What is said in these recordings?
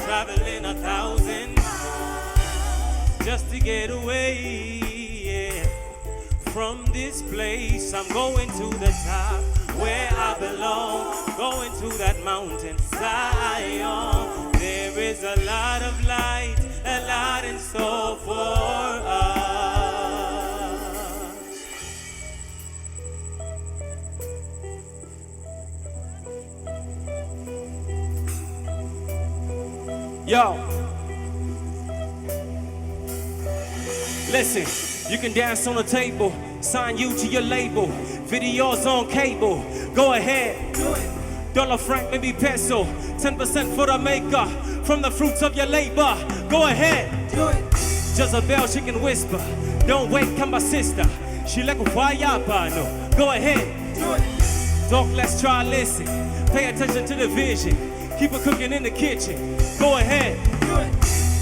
traveling 1,000 miles just to get away, yeah, from this place. I'm going to the top where I belong, going to that mountain Zion. There is a lot of light, a lot in store for us. Yo, listen, you can dance on the table, sign you to your label, videos on cable, go ahead, do it. Dollar, franc, maybe peso, 10% for the maker, from the fruits of your labor, go ahead, do it. Jezebel, she can whisper, don't wait, come my sister, she like a no, go ahead, do it. Talk less, try listen, pay attention to the vision, keep it cooking in the kitchen, go ahead, do it.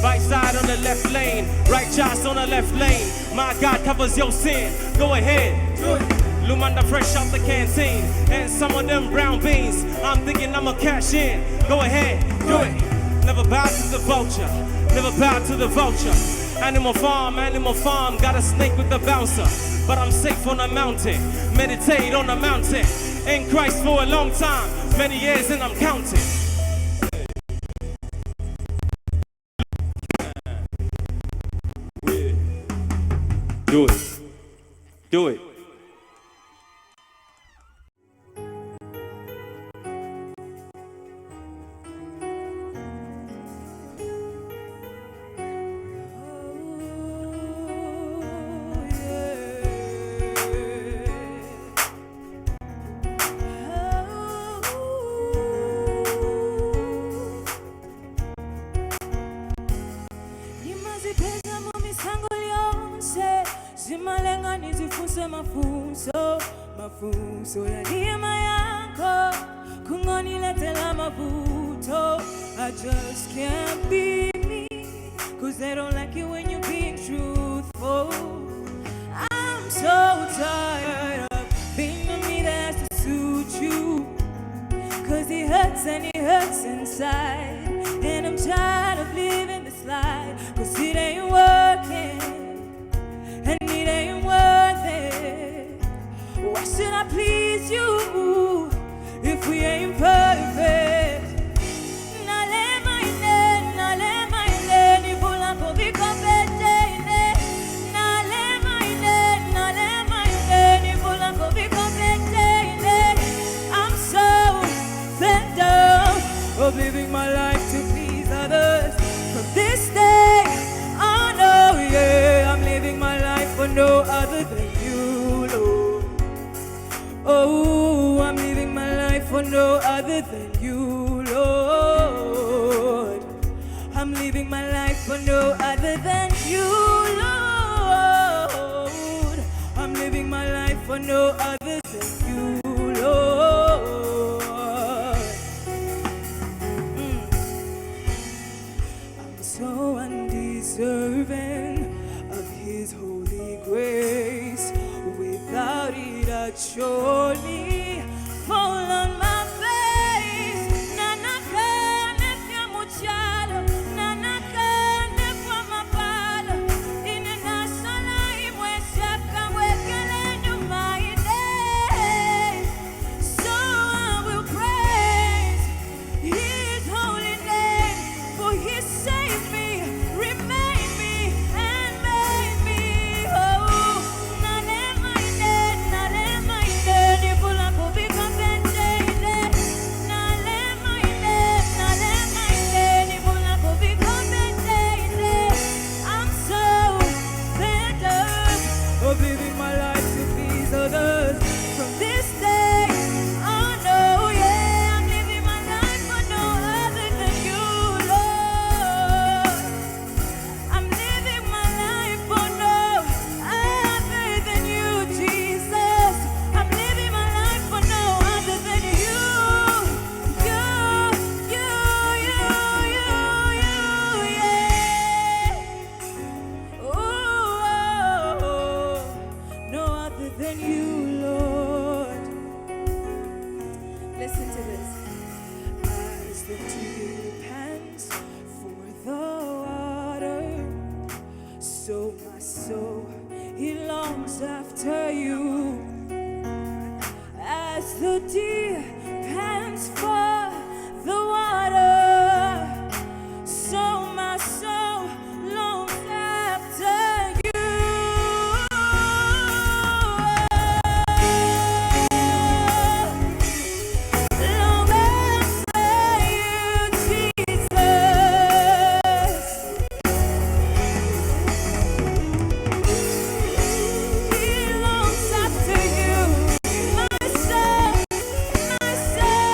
Right side on the left lane, right choice on the left lane. My God covers your sin. Go ahead, do it. Lumanda fresh out the canteen, and some of them brown beans. I'm thinking I'ma cash in. Go ahead, do it. Never bow to the vulture, never bow to the vulture. Animal farm, got a snake with a bouncer. But I'm safe on the mountain, meditate on the mountain. In Christ for a long time, many years and I'm counting. Do it. Do it. Mafunzo ya neema yako kungoniletela mavuto. I just can't be me, cause they don't like it when you're being truthful. I'm so tired of being the me that has to suit you, cause it hurts and it hurts inside. And I'm tired of living this life, cause it ain't working and it ain't worth it. Why should I please you if we ain't perfect? I'm so fed up of living my life to please others. From this day, I know, yeah, I'm living my life for no other than you, Lord. Oh, I'm living my life for no other than you, Lord. I'm living my life for no other than you, Lord. I'm living my life for no other than you, Lord. I'm so undeserving of His holy grace. Without it, I'd surely fall on my face. Nanakane fya muchalo, nanakane fwa mapalo. Inenasala imweshaka wekele nyuma ide. So I will praise His holy name, for He saved me, remained me, and made me whole. Nalema ide, ni fula soul, he longs after you. As the deer pants for the water, so my soul longs after you. Long after you, Jesus. He longs after you, my soul, my soul.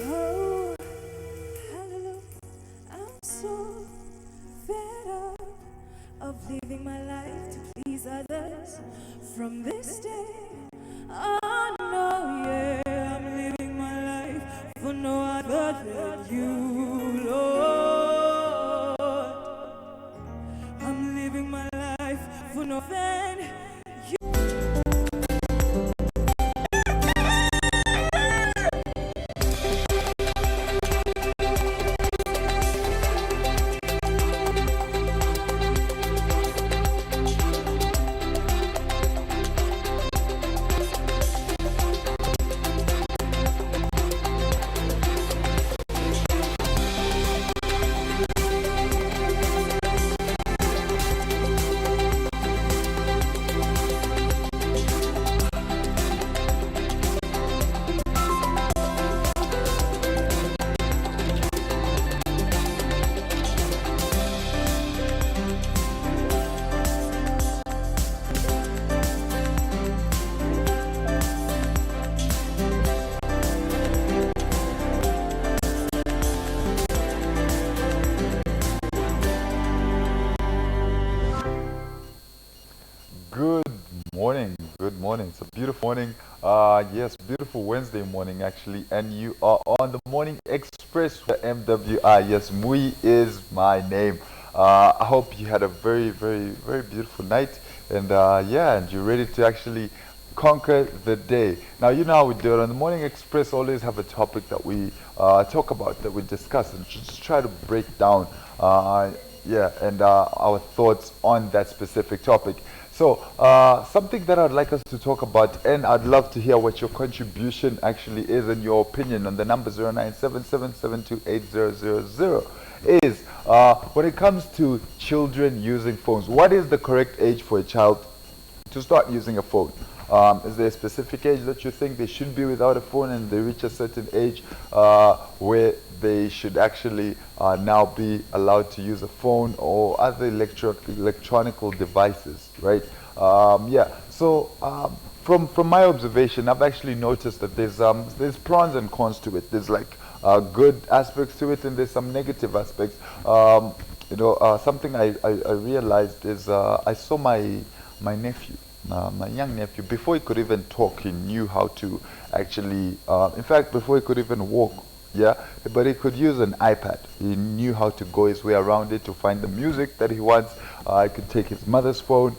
Oh, hallelujah. I'm so fed up of living my life to please others. From this day, oh no, yeah, I'm living my life for no other than you, Lord. I'm living my life for no than you. Good morning. It's a beautiful morning. Yes, beautiful Wednesday morning actually, and you are on the Morning Express with MWI. Yes, MUVI is my name. I hope you had a very, very, very beautiful night, and yeah, and you're ready to actually conquer the day. Now, you know how we do it on the Morning Express. Always have a topic that we talk about, that we discuss, and just try to break down, yeah, and our thoughts on that specific topic. So, something that I'd like us to talk about, and I'd love to hear what your contribution actually is and your opinion on the number 0977728000 is, when it comes to children using phones, what is the correct age for a child to start using a phone? Is there a specific age that you think they should be without a phone, and they reach a certain age where they should actually now be allowed to use a phone or other electronical devices, right? Yeah, so from my observation, I've actually noticed that there's pros and cons to it. There's like good aspects to it, and there's some negative aspects. You know, something I realized is I saw my nephew, my young nephew, before he could even talk, he knew how to actually, in fact, before he could even walk, yeah, but he could use an iPad. He knew how to go his way around it to find the music that he wants. He could take his mother's phone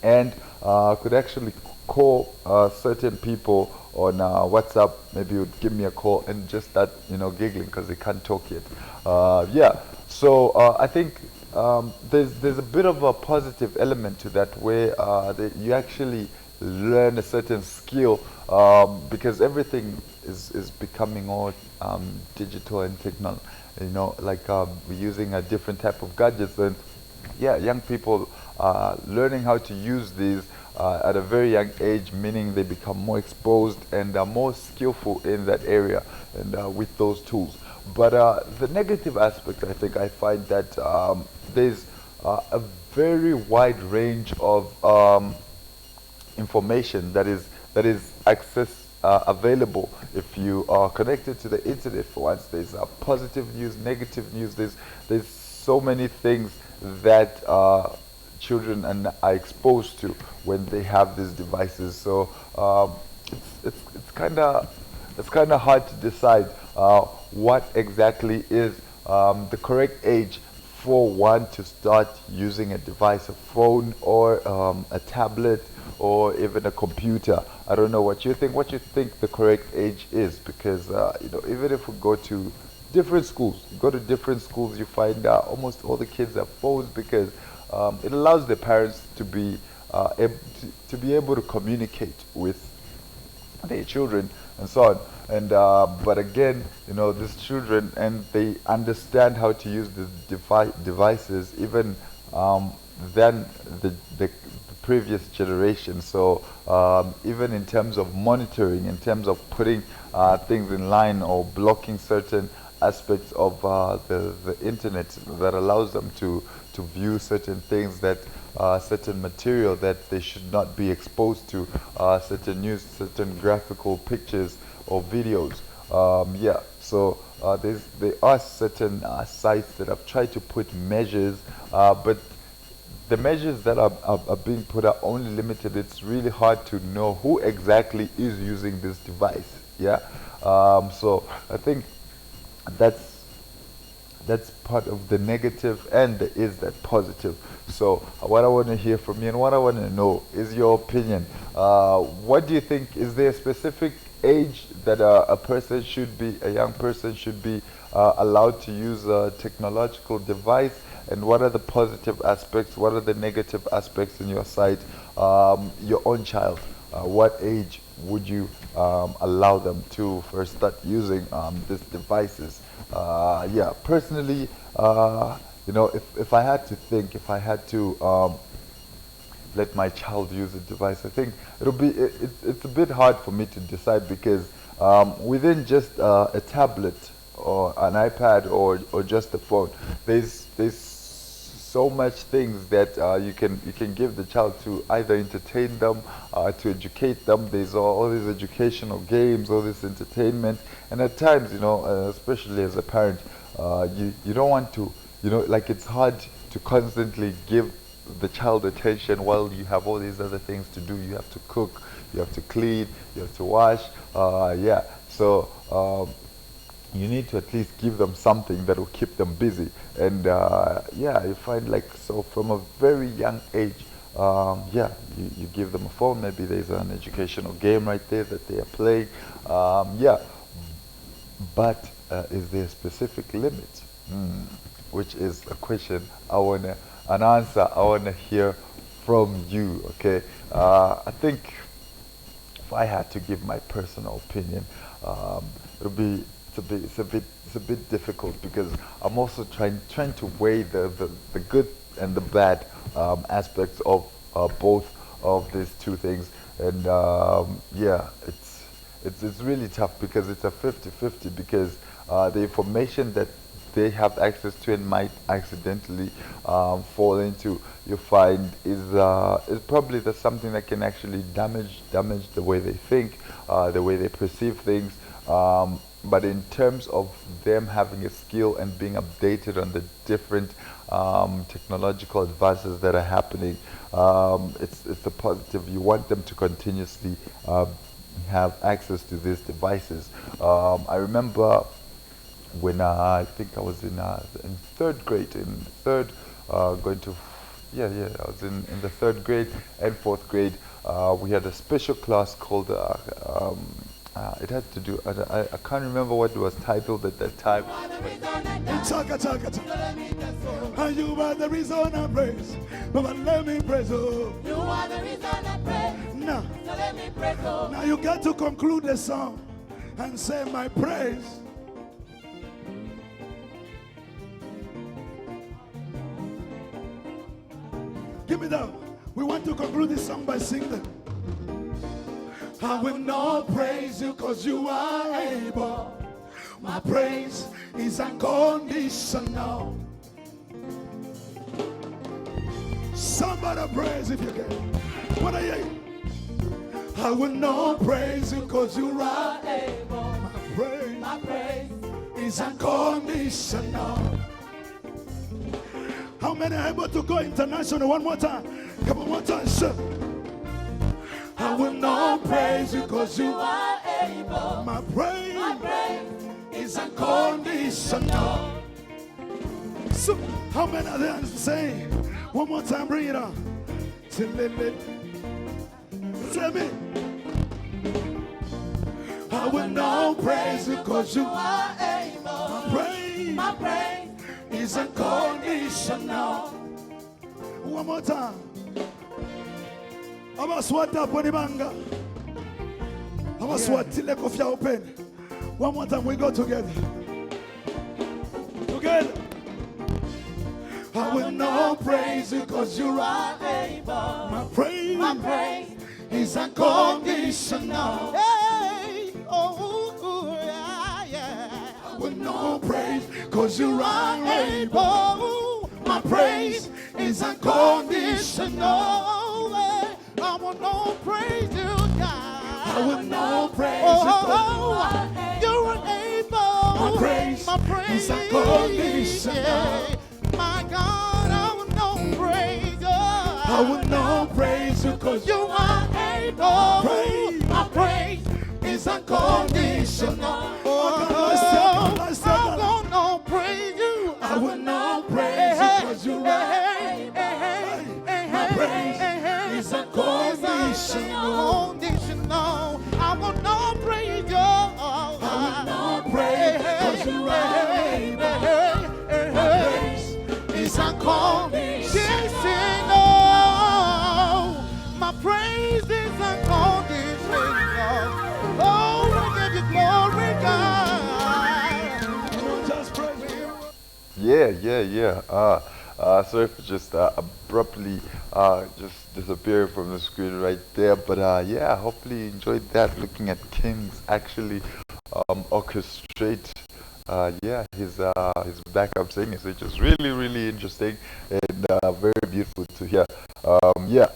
and could actually call certain people on WhatsApp. Maybe he would give me a call and just start, you know, giggling because he can't talk yet. Yeah, so I think there's a bit of a positive element to that, where you actually learn a certain skill, because everything is becoming all digital and technical. You know, like we're using a different type of gadgets, and yeah, young people learning how to use these at a very young age, meaning they become more exposed and are more skillful in that area and with those tools. But the negative aspect, I think, I find that there's a very wide range of information that is available if you are connected to the internet. For once, there's positive news, negative news. There's so many things that children are exposed to when they have these devices. So it's kind of hard to decide what exactly is the correct age before one to start using a device, a phone or a tablet or even a computer. I don't know what you think. What you think the correct age is, because you know, even if we go to different schools, you find almost all the kids have phones, because it allows the parents to be able to communicate with their children and so on. And but again, you know, these children, and they understand how to use the devices even than the previous generation. So even in terms of monitoring, in terms of putting things in line or blocking certain aspects of the internet that allows them to view certain things, that certain material that they should not be exposed to, certain news, certain graphical pictures or videos. Yeah, so there are certain sites that have tried to put measures, but the measures that are being put are only limited. It's really hard to know who exactly is using this device. Yeah, so I think that's part of the negative, and there is that positive. So what I want to hear from you, and what I want to know, is your opinion. What do you think? Is there a specific age that a young person should be allowed to use a technological device? And what are the positive aspects? What are the negative aspects in your sight? Your own child, what age would you allow them to first start using these devices? Yeah, personally, you know, if I had to think, if I had to let my child use a device, I think it's a bit hard for me to decide, because within just a tablet or an iPad or just a phone, there's so much things that you can give the child to either entertain them, to educate them. There's all these educational games, all this entertainment, and at times, you know, especially as a parent, you don't want to, you know, like, it's hard to constantly give the child attention while you have all these other things to do. You have to cook, you have to clean, you have to wash. Yeah, so you need to at least give them something that will keep them busy. And yeah, you find, like, so from a very young age, yeah, you give them a phone. Maybe there's an educational game right there that they are playing. Yeah, but is there a specific limit? Which is a question I want an answer I want to hear from you. Okay, I think if I had to give my personal opinion, it's a bit difficult, because I'm also trying to weigh the good and the bad aspects of both of these two things. And yeah, it's really tough, because it's a 50-50, because the information that they have access to and might accidentally fall into, you find, is probably something that can actually damage the way they think, the way they perceive things. But in terms of them having a skill and being updated on the different technological advances that are happening, it's a positive. You want them to continuously have access to these devices. I remember when I think I was in third grade, going to, I was in the third grade and fourth grade. We had a special class called, it had to do, I can't remember what it was titled at that time. And you are the reason I praise. But let me praise you. You are the reason I praise. Now, so let me praise you. Now you got to conclude the song and say, my praise. Give me that. We want to conclude this song by singing. I will not praise you because you are able. My praise is unconditional. Somebody praise if you can. What are you? I will not praise you because you are able. My praise is unconditional. How many are able to go international? One more time. Come on, one time, sure. I will not praise you because you are able. My praise is unconditional. So, how many are there saying? One more time, bring it on. Say me. I will not praise you because you are able. My praise is unconditional. One more time. I'm a swat up on the manga. I'm a swat till the coffee open. One more time, we go together. Together. I will not praise you because you are able. My praise is unconditional. Hey, oh, yeah. I will not praise because you are able. My praise is unconditional. I will not praise you, God. I will not praise you. You are able. My praise is unconditional. My God, I will not praise you. I will not praise you because you are able. My praise is unconditional. I will not praise you. I will not praise you because you are able. My praise is unconditional. I will not praise you. I will not praise because you are able. My praise is unconditional. My praise is unconditional. Oh, I give you glory, God. Just praise you. Yeah. Sorry for just abruptly just disappearing from the screen right there. But yeah, hopefully you enjoyed that. Looking at Kings actually orchestrate his backup singing, which is really interesting and very beautiful to hear.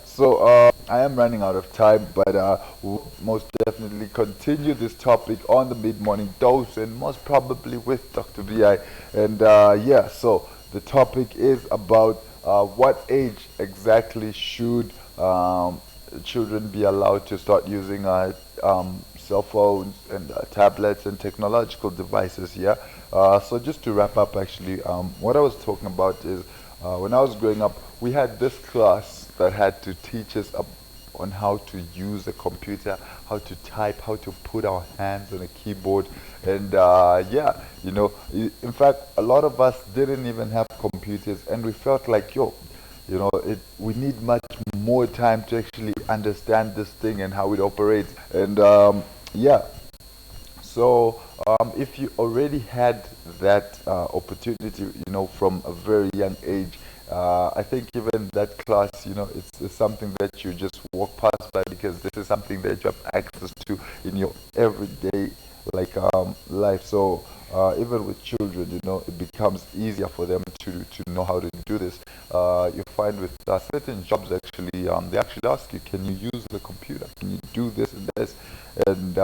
So I am running out of time, but we'll most definitely continue this topic on the mid-morning dose, and most probably with Dr. BI. And so the topic is about what age exactly should children be allowed to start using cell phones and tablets and technological devices. So just to wrap up, actually, what I was talking about is when I was growing up, we had this class that had to teach us on how to use a computer, how to type, how to put our hands on a keyboard. And in fact, a lot of us didn't even have computers, and we felt like, we need much more time to actually understand this thing and how it operates. And so if you already had that opportunity, from a very young age, I think even that class, it's something that you just walk past by, because this is something that you have access to in your everyday life. So even with children, it becomes easier for them to know how to do this. You find with certain jobs, actually, they actually ask you, can you use the computer? Can you do this and this? And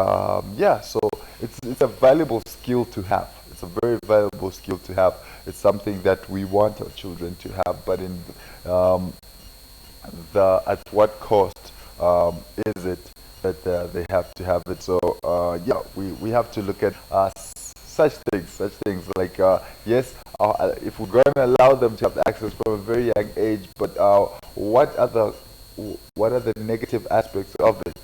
so it's a valuable skill to have. It's a very valuable skill to have. It's something that we want our children to have, but in at what cost is it that they have to have it? So we have to look at such things like yes, if we're going to allow them to have access from a very young age, but what are the negative aspects of it?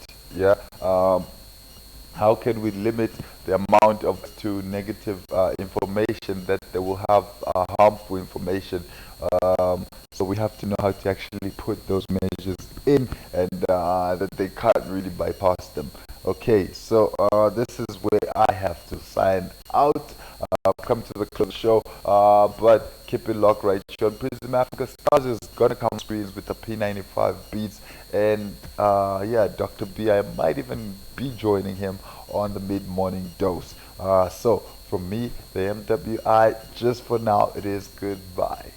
How can we limit the amount of negative information that they will have, harmful information? So we have to know how to actually put those measures in, and that they can't really bypass them. Okay, so this is where I have to sign out. Come to the close of the show, but keep it locked right here on Prism Africa. Stars is gonna come on screens with the P95 beats, and Dr. B, I might even be joining him on the mid-morning dose. So from me, the MWI, just for now, it is goodbye.